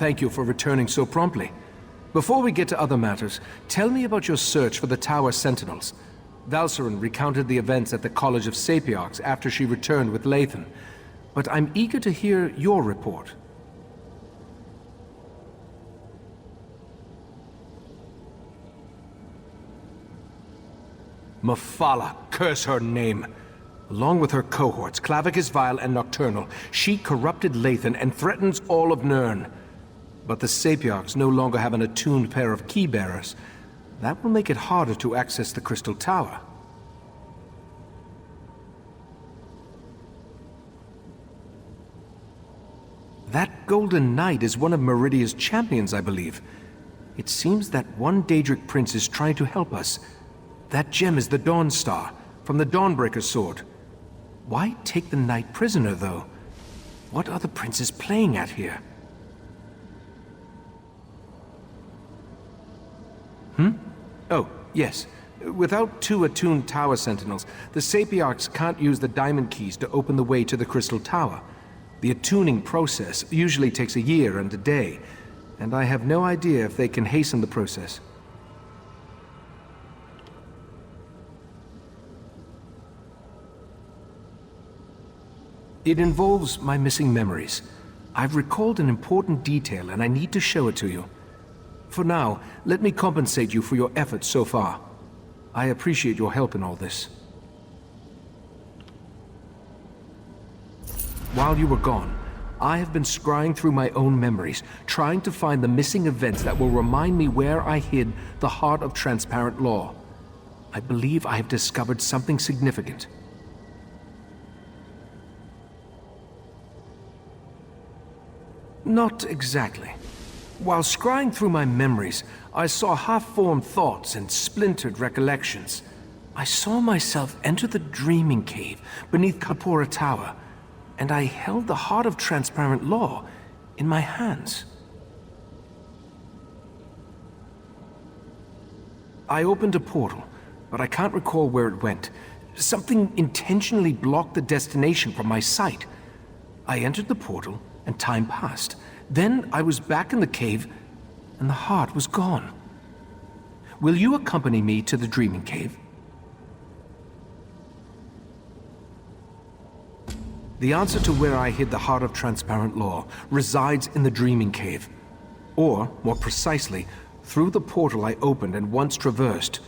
thank you for returning so promptly. Before we get to other matters, tell me about your search for the Tower Sentinels. Valsarin recounted the events at the College of Sapiarchs after she returned with Lathan, but I'm eager to hear your report. Mephala, curse her name. Along with her cohorts, Clavicus Vile and Nocturnal, she corrupted Lathan and threatens all of Nirn. But the Sapiarchs no longer have an attuned pair of key-bearers. That will make it harder to access the Crystal Tower. That Golden Knight is one of Meridia's champions, I believe. It seems that one Daedric prince is trying to help us. That gem is the Dawn Star, from the Dawnbreaker's sword. Why take the knight prisoner, though? What are the princes playing at here? Oh, yes. Without 2 attuned tower sentinels, the Sapiarchs can't use the diamond keys to open the way to the Crystal Tower. The attuning process usually takes a year and a day, and I have no idea if they can hasten the process. It involves my missing memories. I've recalled an important detail and I need to show it to you. For now, let me compensate you for your efforts so far. I appreciate your help in all this. While you were gone, I have been scrying through my own memories, trying to find the missing events that will remind me where I hid the heart of transparent law. I believe I have discovered something significant. Not exactly. While scrying through my memories, I saw half-formed thoughts and splintered recollections. I saw myself enter the Dreaming Cave beneath Kapora Tower, and I held the heart of transparent law in my hands. I opened a portal, but I can't recall where it went. Something intentionally blocked the destination from my sight. I entered the portal, and time passed. Then I was back in the cave, and the heart was gone. Will you accompany me to the Dreaming Cave? The answer to where I hid the heart of transparent law resides in the Dreaming Cave. Or, more precisely, through the portal I opened and once traversed.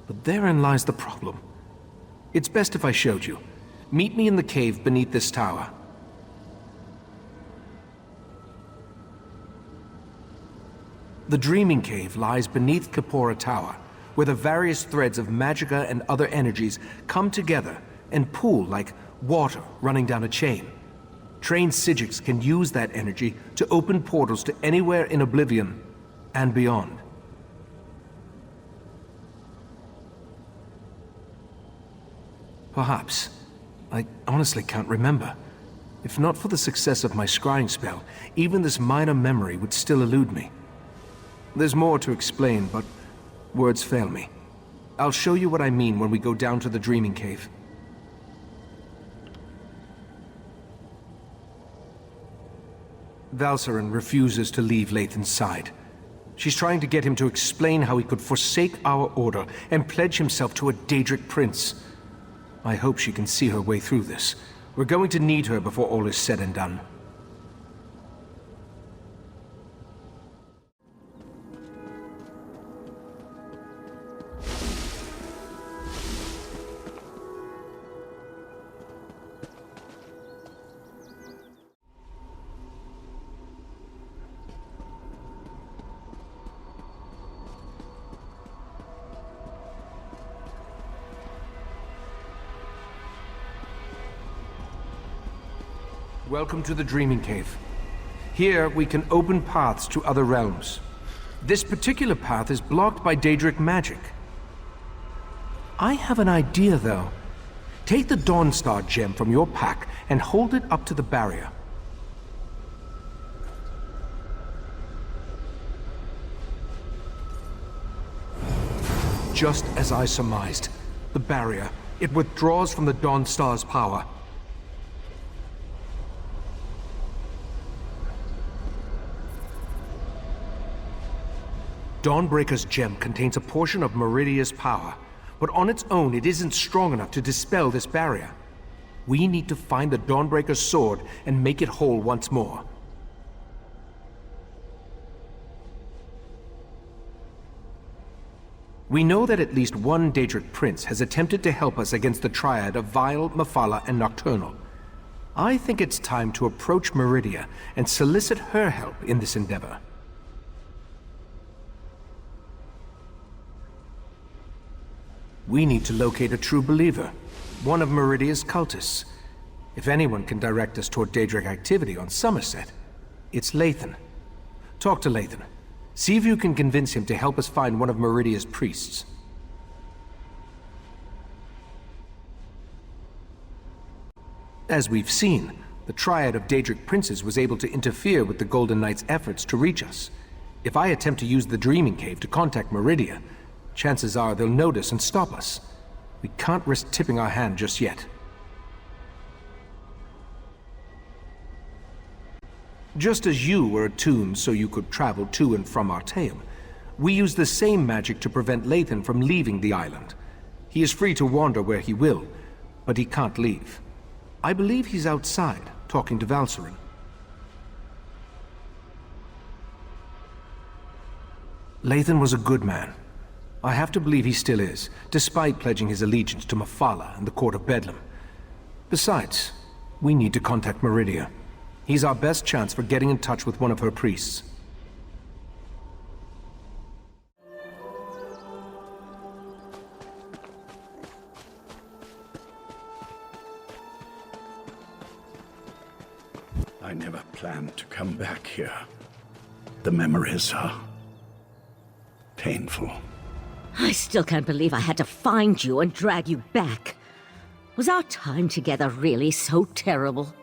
But therein lies the problem. It's best if I showed you. Meet me in the cave beneath this tower. The Dreaming Cave lies beneath Kapora Tower, where the various threads of magicka and other energies come together and pool like water running down a chain. Trained Psijics can use that energy to open portals to anywhere in Oblivion and beyond. Perhaps. I honestly can't remember. If not for the success of my scrying spell, even this minor memory would still elude me. There's more to explain, but words fail me. I'll show you what I mean when we go down to the Dreaming Cave. Valsarin refuses to leave Lathan's side. She's trying to get him to explain how he could forsake our order and pledge himself to a Daedric prince. I hope she can see her way through this. We're going to need her before all is said and done. Welcome to the Dreaming Cave. Here, we can open paths to other realms. This particular path is blocked by Daedric magic. I have an idea, though. Take the Dawnstar gem from your pack and hold it up to the barrier. Just as I surmised, the barrier, it withdraws from the Dawnstar's power. Dawnbreaker's gem contains a portion of Meridia's power, but on its own it isn't strong enough to dispel this barrier. We need to find the Dawnbreaker's sword and make it whole once more. We know that at least one Daedric prince has attempted to help us against the triad of Vile, Mephala, and Nocturnal. I think it's time to approach Meridia and solicit her help in this endeavor. We need to locate a true believer, one of Meridia's cultists. If anyone can direct us toward Daedric activity on Summerset, it's Lathan. Talk to Lathan. See if you can convince him to help us find one of Meridia's priests. As we've seen, the triad of Daedric princes was able to interfere with the Golden Knight's efforts to reach us. If I attempt to use the Dreaming Cave to contact Meridia, chances are they'll notice and stop us. We can't risk tipping our hand just yet. Just as you were attuned so you could travel to and from Artaeum, we use the same magic to prevent Lathan from leaving the island. He is free to wander where he will, but he can't leave. I believe he's outside, talking to Valsarin. Lathan was a good man. I have to believe he still is, despite pledging his allegiance to Mephala and the Court of Bedlam. Besides, we need to contact Meridia. He's our best chance for getting in touch with one of her priests. I never planned to come back here. The memories are painful. I still can't believe I had to find you and drag you back. Was our time together really so terrible?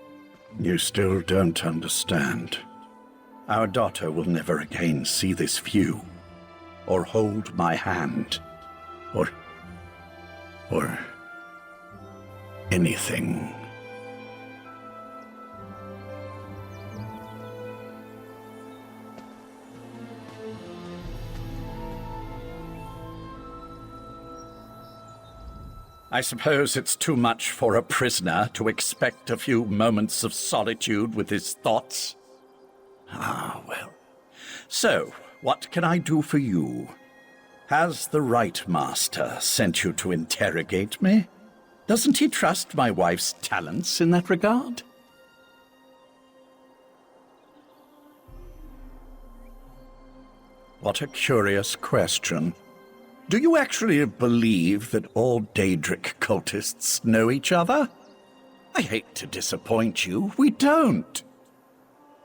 You still don't understand. Our daughter will never again see this view, or hold my hand, or anything. I suppose it's too much for a prisoner to expect a few moments of solitude with his thoughts. Ah, well. So, what can I do for you? Has the Right Master sent you to interrogate me? Doesn't he trust my wife's talents in that regard? What a curious question. Do you actually believe that all Daedric cultists know each other? I hate to disappoint you, we don't.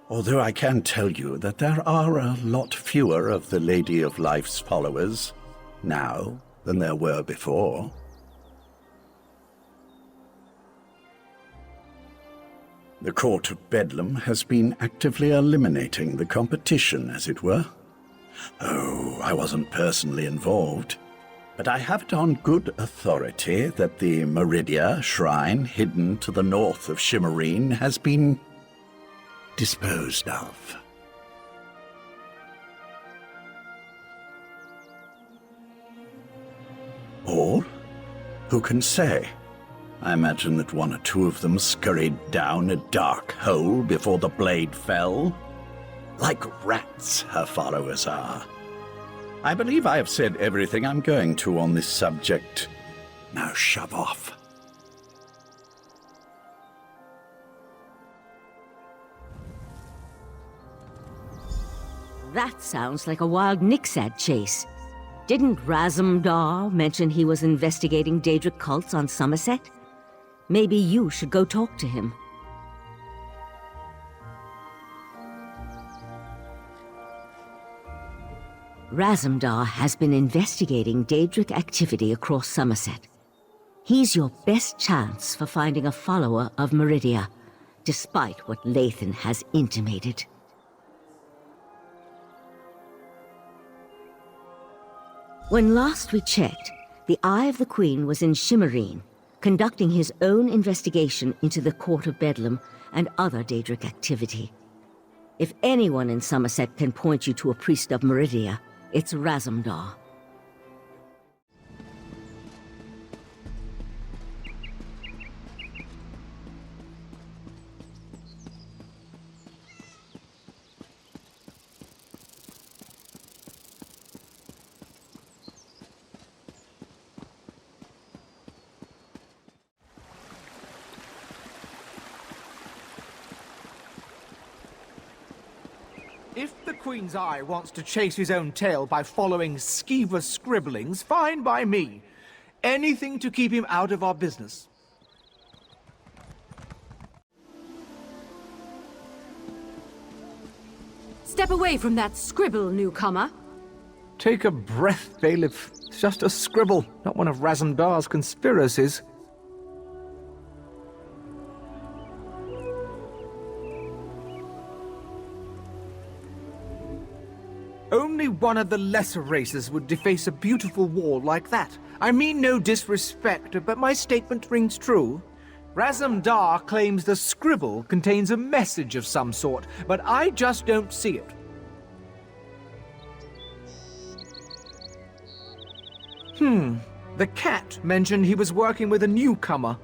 Although I can tell you that there are a lot fewer of the Lady of Life's followers now than there were before. The Court of Bedlam has been actively eliminating the competition, as it were. Oh, I wasn't personally involved, but I have it on good authority that the Meridia shrine hidden to the north of Shimmerine has been disposed of. All? Who can say? I imagine that one or two of them scurried down a dark hole before the blade fell. Like rats, her followers are. I believe I have said everything I'm going to on this subject. Now shove off. That sounds like a wild Nixad chase. Didn't Razumdar mention he was investigating Daedric cults on Summerset? Maybe you should go talk to him. Razumdar has been investigating Daedric activity across Summerset. He's your best chance for finding a follower of Meridia, despite what Lathan has intimated. When last we checked, the Eye of the Queen was in Shimmerine, conducting his own investigation into the Court of Bedlam and other Daedric activity. If anyone in Summerset can point you to a priest of Meridia, It's Razumdar. If the Queen's Eye wants to chase his own tail by following skeever scribblings, fine by me. Anything to keep him out of our business. Step away from that scribble, newcomer. Take a breath, Bailiff. It's just a scribble, not one of Razumdar's conspiracies. Only one of the lesser races would deface a beautiful wall like that. I mean no disrespect, but my statement rings true. Razumdar claims the scribble contains a message of some sort, but I just don't see it. The cat mentioned he was working with a newcomer.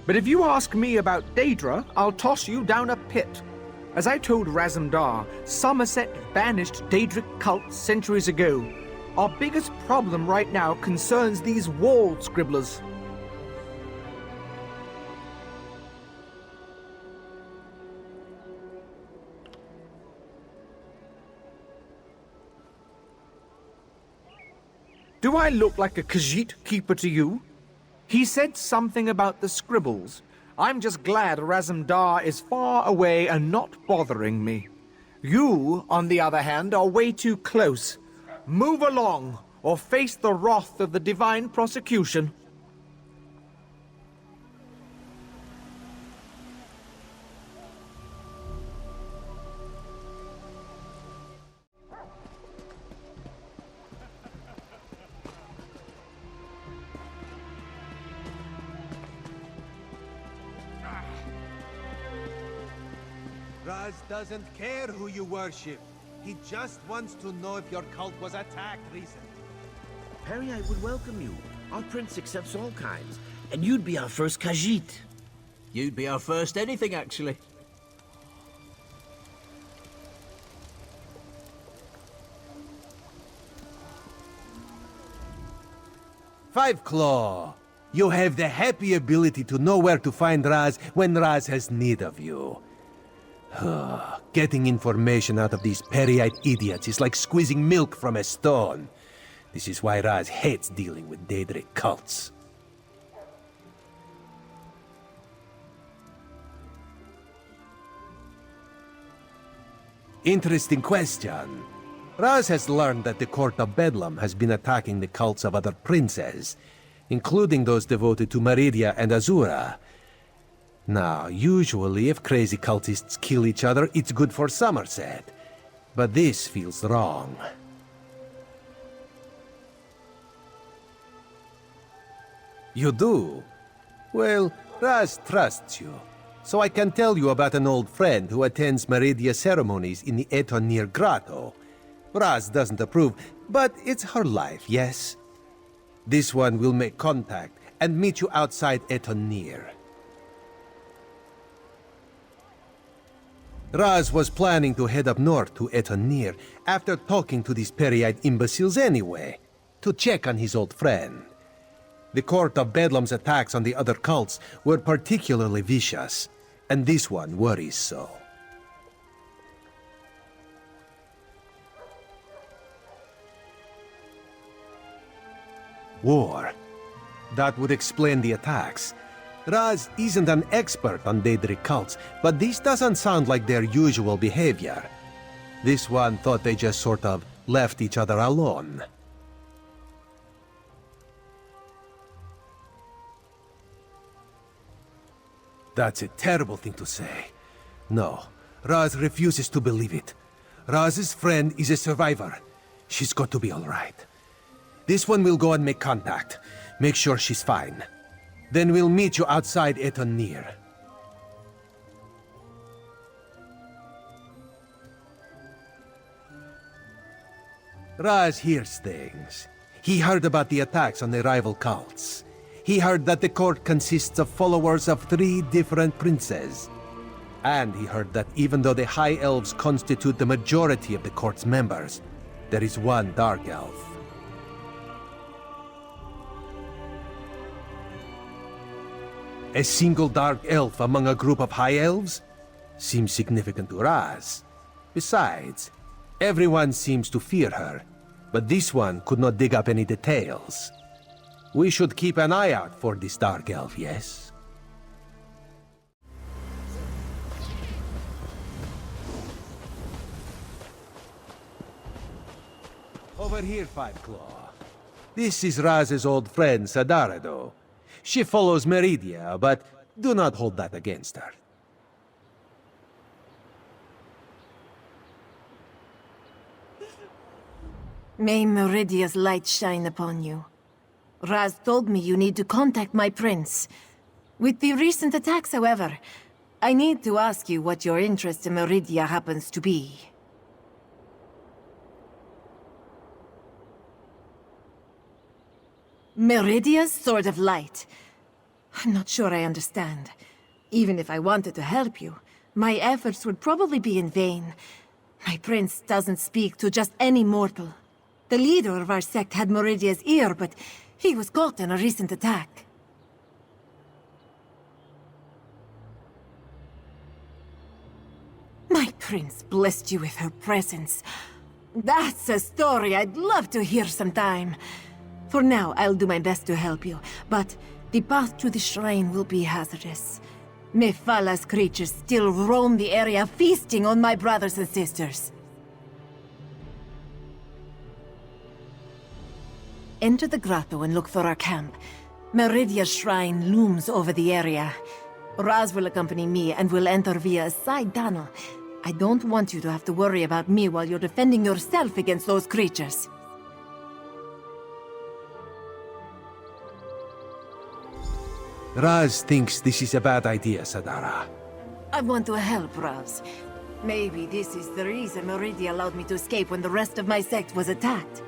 But if you ask me about Daedra, I'll toss you down a pit. As I told Razumdar, Summerset banished Daedric cults centuries ago. Our biggest problem right now concerns these wall scribblers. Do I look like a Khajiit keeper to you? He said something about the scribbles. I'm just glad Razumdar is far away and not bothering me. You, on the other hand, are way too close. Move along, or face the wrath of the divine prosecution. Raz doesn't care who you worship. He just wants to know if your cult was attacked recently. Perry, would welcome you. Our prince accepts all kinds, and you'd be our first Khajiit. You'd be our first anything, actually. Five Claw, you have the happy ability to know where to find Raz when Raz has need of you. Getting information out of these Peryite idiots is like squeezing milk from a stone. This is why Raz hates dealing with Daedric cults. Interesting question. Raz has learned that the Court of Bedlam has been attacking the cults of other princes, including those devoted to Meridia and Azura. Now, usually if crazy cultists kill each other, it's good for Summerset. But this feels wrong. You do? Well, Raz trusts you. So I can tell you about an old friend who attends Meridia ceremonies in the Etonir Grotto. Raz doesn't approve, but it's her life, yes? This one will make contact and meet you outside Etonir. Raz was planning to head up north to Etonir after talking to these Peryite imbeciles anyway, to check on his old friend. The Court of Bedlam's attacks on the other cults were particularly vicious, and this one worries so. War. That would explain the attacks. Raz isn't an expert on Daedric cults, but this doesn't sound like their usual behavior. This one thought they just sort of left each other alone. That's a terrible thing to say. No, Raz refuses to believe it. Raz's friend is a survivor. She's got to be all right. This one will go and make contact. Make sure she's fine. Then we'll meet you outside Etonir. Raz hears things. He heard about the attacks on the rival cults. He heard that the court consists of followers of 3 different princes. And he heard that even though the High Elves constitute the majority of the court's members, there is one Dark Elf. A single Dark Elf among a group of High Elves? Seems significant to Raz. Besides, everyone seems to fear her, but this one could not dig up any details. We should keep an eye out for this Dark Elf, yes? Over here, Five Claw. This is Raz's old friend, Sadarado. She follows Meridia, but do not hold that against her. May Meridia's light shine upon you. Raz told me you need to contact my prince. With the recent attacks, however, I need to ask you what your interest in Meridia happens to be. Meridia's Sword of Light. I'm not sure I understand. Even if I wanted to help you, my efforts would probably be in vain. My prince doesn't speak to just any mortal. The leader of our sect had Meridia's ear, but he was caught in a recent attack. My prince blessed you with her presence. That's a story I'd love to hear sometime. For now, I'll do my best to help you, but the path to the shrine will be hazardous. Mephalah's creatures still roam the area, feasting on my brothers and sisters. Enter the grotto and look for our camp. Meridia's shrine looms over the area. Raz will accompany me and will enter via a side tunnel. I don't want you to have to worry about me while you're defending yourself against those creatures. Raz thinks this is a bad idea, Sadara. I want to help Raz. Maybe this is the reason Meridia allowed me to escape when the rest of my sect was attacked.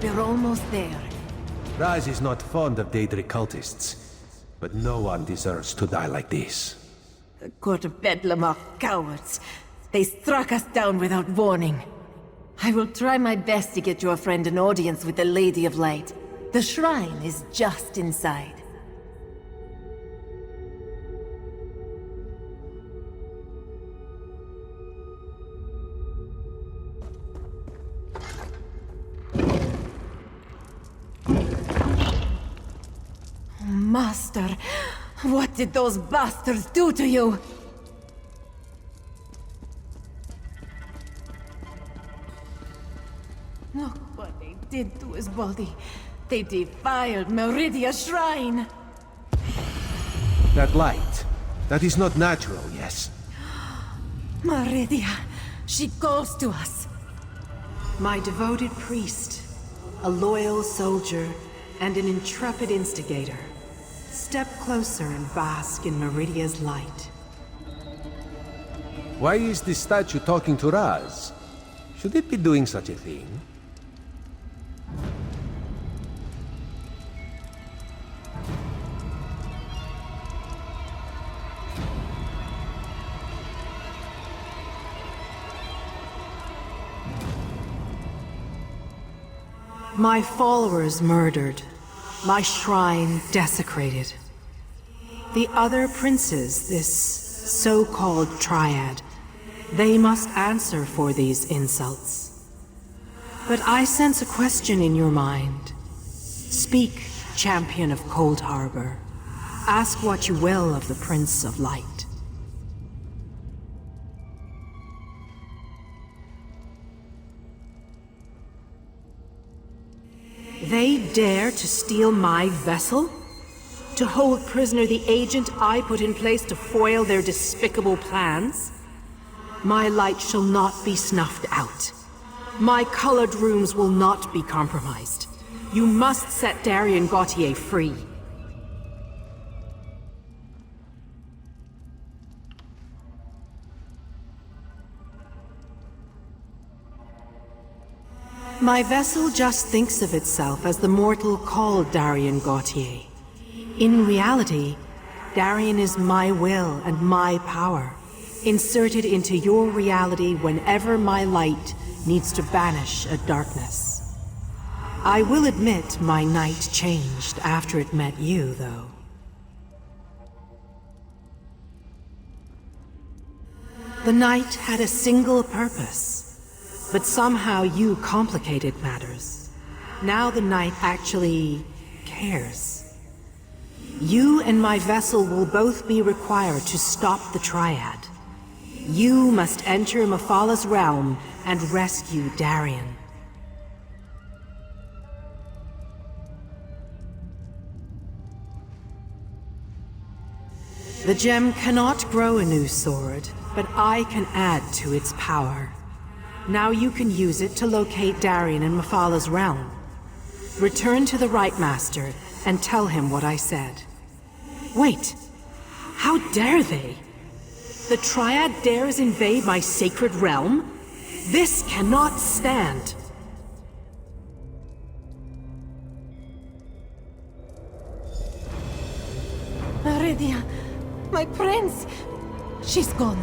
We're almost there. Raz is not fond of Daedric cultists, but no one deserves to die like this. The Court of Bedlam are cowards. They struck us down without warning. I will try my best to get your friend an audience with the Lady of Light. The shrine is just inside. Master, what did those bastards do to you? Look what they did to his body. They defiled Meridia's shrine. That light, that is not natural, yes? Meridia, she calls to us. My devoted priest, a loyal soldier, and an intrepid instigator. Step closer and bask in Meridia's light. Why is this statue talking to Raz? Should it be doing such a thing? My followers murdered, My shrine desecrated. The other princes, this so-called triad, they must answer for these insults. But I sense a question in your mind. Speak, champion of Cold Harbor. Ask what you will of the Prince of Light. They dare to steal my vessel? To hold prisoner the agent I put in place to foil their despicable plans? My light shall not be snuffed out. My colored runes will not be compromised. You must set Darian Gautier free. My vessel just thinks of itself as the mortal called Darian Gautier. In reality, Darian is my will and my power, inserted into your reality whenever my light needs to banish a darkness. I will admit my night changed after it met you, though. The night had a single purpose. But somehow you complicated matters. Now the night actually cares. You and my vessel will both be required to stop the Triad. You must enter Mafala's realm and rescue Darian. The gem cannot grow a new sword, but I can add to its power. Now you can use it to locate Darian in Mafala's realm. Return to the Right Master and tell him what I said. Wait! How dare they? The Triad dares invade my sacred realm? This cannot stand! Meridia, my prince! She's gone.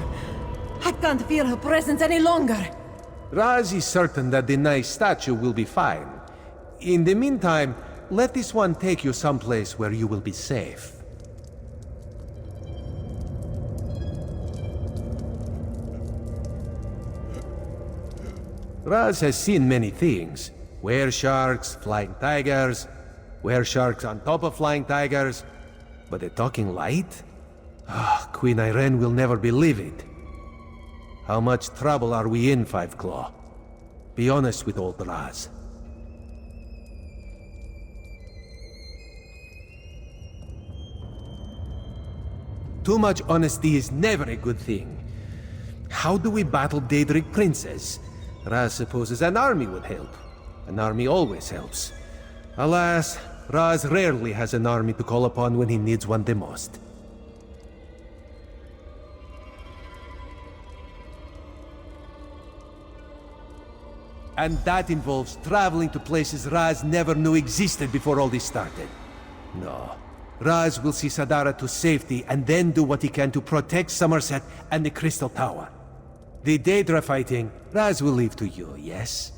I can't feel her presence any longer. Raz is certain that the nice statue will be fine. In the meantime, let this one take you someplace where you will be safe. Raz has seen many things. Were-sharks, flying tigers, were-sharks on top of flying tigers. But a talking light? Queen Irene will never believe it. How much trouble are we in, Five Claw? Be honest with old Raz. Too much honesty is never a good thing. How do we battle Daedric princes? Raz supposes an army would help. An army always helps. Alas, Raz rarely has an army to call upon when he needs one the most. And that involves traveling to places Raz never knew existed before all this started. No. Raz will see Sadara to safety and then do what he can to protect Summerset and the Crystal Tower. The Daedra fighting, Raz will leave to you, yes?